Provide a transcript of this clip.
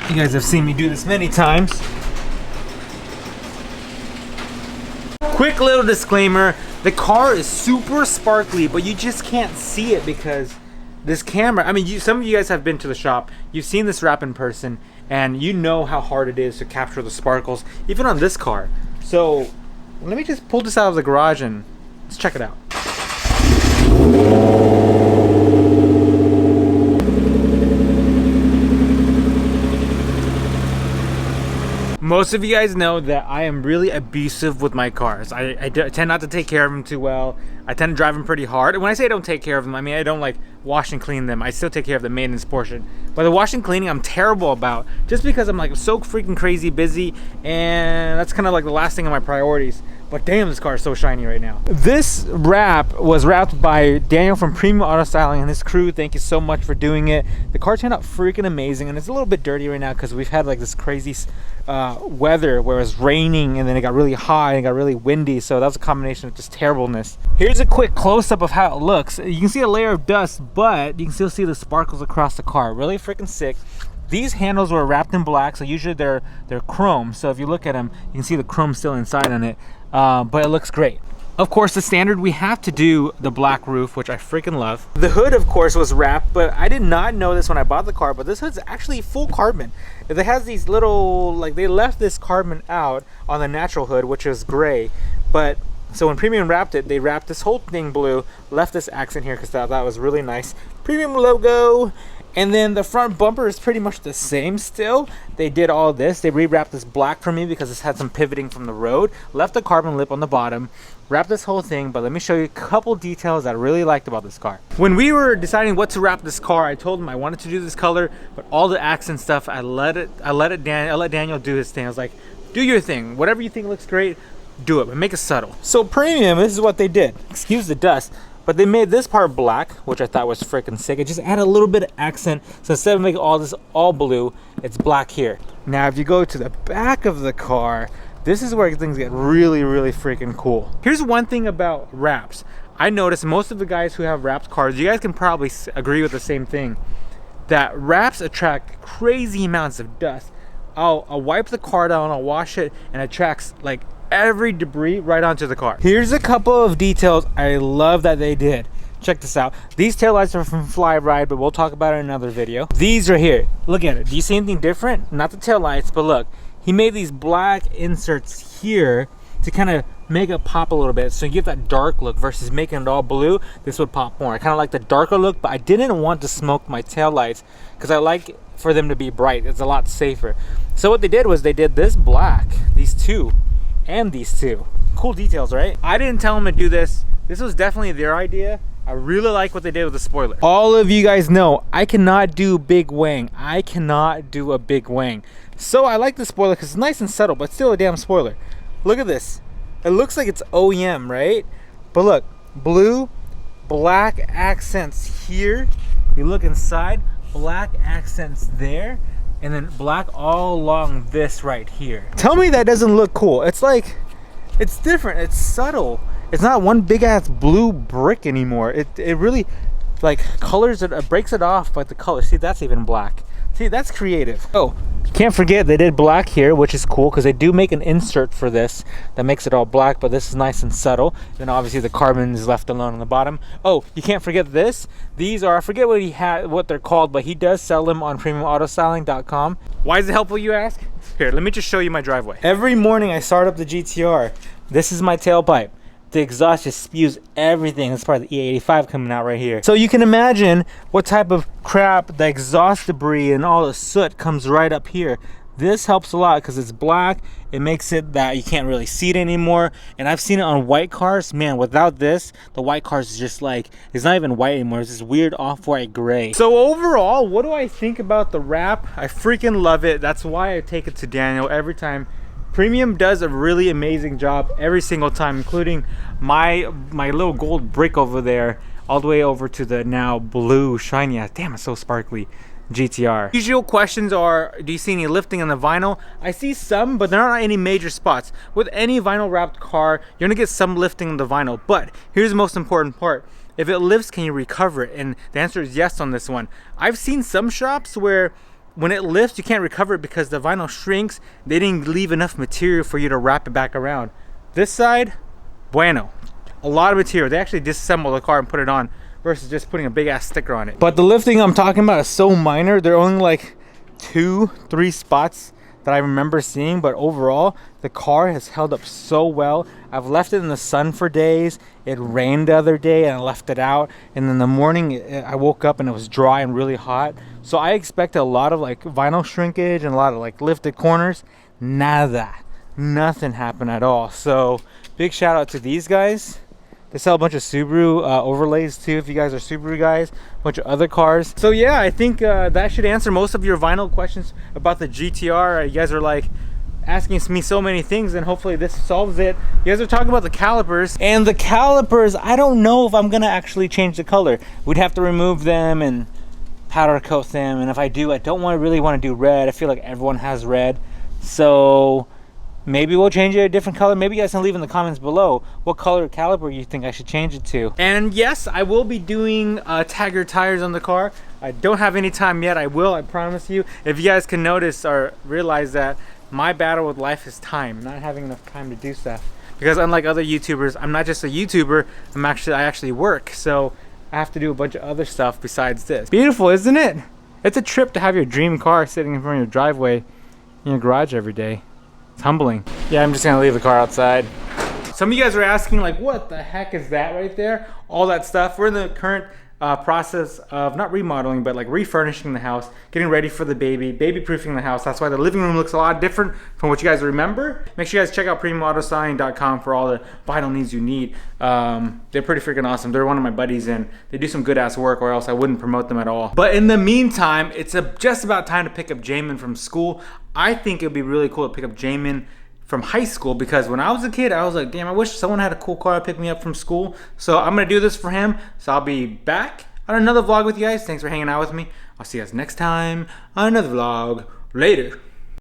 You guys have seen me do this many times. Quick little disclaimer, the car is super sparkly, but you just can't see it because this camera, I mean, some of you guys have been to the shop, you've seen this wrap in person, and you know how hard it is to capture the sparkles, even on this car. So let me just pull this out of the garage and let's check it out. Most of you guys know that I am really abusive with my cars. I tend not to take care of them too well. I tend to drive them pretty hard. And when I say I don't take care of them, I mean I don't like wash and clean them. I still take care of the maintenance portion. But the wash and cleaning I'm terrible about, just because I'm like so freaking crazy busy, and that's kind of like the last thing on my priorities. But damn, this car is so shiny right now. This wrap was wrapped by Daniel from Premium Auto Styling and his crew. Thank you so much for doing it. The car turned out freaking amazing, and it's a little bit dirty right now because we've had like this crazy weather where it was raining and then it got really hot and it got really windy, so that was a combination of just terribleness. Here's a quick close-up of how it looks. You can see a layer of dust, but you can still see the sparkles across the car. Really freaking sick. These handles were wrapped in black, so usually they're chrome, so if you look at them you can see the chrome still inside on it, but it looks great. Of course, the standard, we have to do the black roof, which I freaking love. The hood, of course, was wrapped, but I did not know this when I bought the car, but this hood's actually full carbon. It has these little, like, they left this carbon out on the natural hood, which is gray, but so when Premium wrapped it, they wrapped this whole thing blue, left this accent here because that was really nice. Premium logo. And then the front bumper is pretty much the same still. They did all this. They rewrapped this black for me because this had some pivoting from the road. Left a carbon lip on the bottom. Wrapped this whole thing, but let me show you a couple details that I really liked about this car. When we were deciding what to wrap this car, I told him I wanted to do this color, but all the accent stuff, I let Daniel do his thing. I was like, do your thing. Whatever you think looks great, do it, but make it subtle. So Premium, this is what they did. Excuse the dust. But they made this part black, which I thought was freaking sick. It just added a little bit of accent. So instead of making all this all blue, it's black here. Now, if you go to the back of the car, this is where things get really, really freaking cool. Here's one thing about wraps. I noticed most of the guys who have wrapped cars, you guys can probably agree with the same thing, that wraps attract crazy amounts of dust. I'll wipe the car down, I'll wash it, and it attracts like every debris right onto the car. Here's a couple of details I love that they did. Check this out. These taillights are from Fly-Ride, but we'll talk about it in another video. These are here. Look at it. Do you see anything different? Not the taillights, but look. He made these black inserts here to kind of make it pop a little bit, so you get that dark look versus making it all blue. This would pop more. I kind of like the darker look, but I didn't want to smoke my taillights because I like for them to be bright. It's a lot safer. So what they did was they did this black, these two, and these two. Cool details, right? I didn't tell them to do this. This was definitely their idea. I really like what they did with the spoiler. All of you guys know I cannot do big wang. I cannot do a big wang. So I like the spoiler because it's nice and subtle, but still a damn spoiler. Look at this. It looks like it's OEM, right? But look, blue, black accents here. You look inside, black accents there, and then black all along this right here. Tell me that doesn't look cool. It's like, it's different, it's subtle. It's not one big ass blue brick anymore. It really like colors it, breaks it off by the color. See, that's even black. See, that's creative. Oh, can't forget they did black here, which is cool because they do make an insert for this that makes it all black, but this is nice and subtle. Then obviously the carbon is left alone on the bottom. Oh, you can't forget this. These are, I forget what he had, what they're called, but he does sell them on premiumautostyling.com. Why is it helpful, you ask? Here, let me just show you my driveway. Every morning I start up the GTR. This is my tailpipe. The exhaust just spews everything. That's part of the E85 coming out right here. So you can imagine what type of crap, the exhaust debris and all the soot comes right up here. This helps a lot because it's black. It makes it that you can't really see it anymore. And I've seen it on white cars. Man, without this, the white cars is just like, it's not even white anymore. It's this weird off-white gray. So overall, what do I think about the wrap? I freaking love it. That's why I take it to Daniel every time. Premium does a really amazing job every single time, including my little gold brick over there, all the way over to the now blue shiny. Damn, it's so sparkly GTR. Usual questions are, do you see any lifting on the vinyl? I see some, but there aren't any major spots. With any vinyl wrapped car, you're gonna get some lifting on the vinyl, but here's the most important part. If it lifts, can you recover it? And the answer is yes on this one. I've seen some shops where when it lifts, you can't recover it because the vinyl shrinks. They didn't leave enough material for you to wrap it back around. This side, bueno. A lot of material. They actually disassemble the car and put it on versus just putting a big ass sticker on it. But the lifting I'm talking about is so minor. They're only like 2-3 spots that I remember seeing, but overall the car has held up so well. I've left it in the sun for days. It rained the other day and I left it out, and in the morning I woke up and it was dry and really hot. So I expect a lot of like vinyl shrinkage and a lot of like lifted corners. Nada, nothing happened at all. So big shout out to these guys. They sell a bunch of Subaru overlays too, if you guys are Subaru guys, a bunch of other cars. So yeah, I think that should answer most of your vinyl questions about the GTR. You guys are like asking me so many things, and hopefully this solves it. You guys are talking about the calipers, and the calipers, I don't know if I'm gonna actually change the color. We'd have to remove them and powder coat them, and if I do, I don't really want to do red. I feel like everyone has red, so maybe we'll change it a different color. Maybe you guys can leave in the comments below what color caliper you think I should change it to. And yes, I will be doing Tagger tires on the car. I don't have any time yet. I will, I promise you. If you guys can notice or realize that my battle with life is time, not having enough time to do stuff. Because unlike other YouTubers, I'm not just a YouTuber, I actually work. So I have to do a bunch of other stuff besides this. Beautiful, isn't it? It's a trip to have your dream car sitting in front of your driveway in your garage every day. It's humbling. Yeah, I'm just gonna leave the car outside. Some of you guys are asking like, what the heck is that right there? All that stuff. We're in the current process of not remodeling, but like refurnishing the house, getting ready for the baby-proofing the house. That's why the living room looks a lot different from what you guys remember. Make sure you guys check out PremiumAutoStyling.com for all the vinyl needs you need. They're pretty freaking awesome. They're one of my buddies and they do some good ass work, or else I wouldn't promote them at all. But in the meantime, it's just about time to pick up Jamin from school. I think it'd be really cool to pick up Jamin from high school, because when I was a kid, I was like, damn, I wish someone had a cool car to pick me up from school. So I'm gonna do this for him. So I'll be back on another vlog with you guys. Thanks for hanging out with me. I'll see you guys next time on another vlog. Later.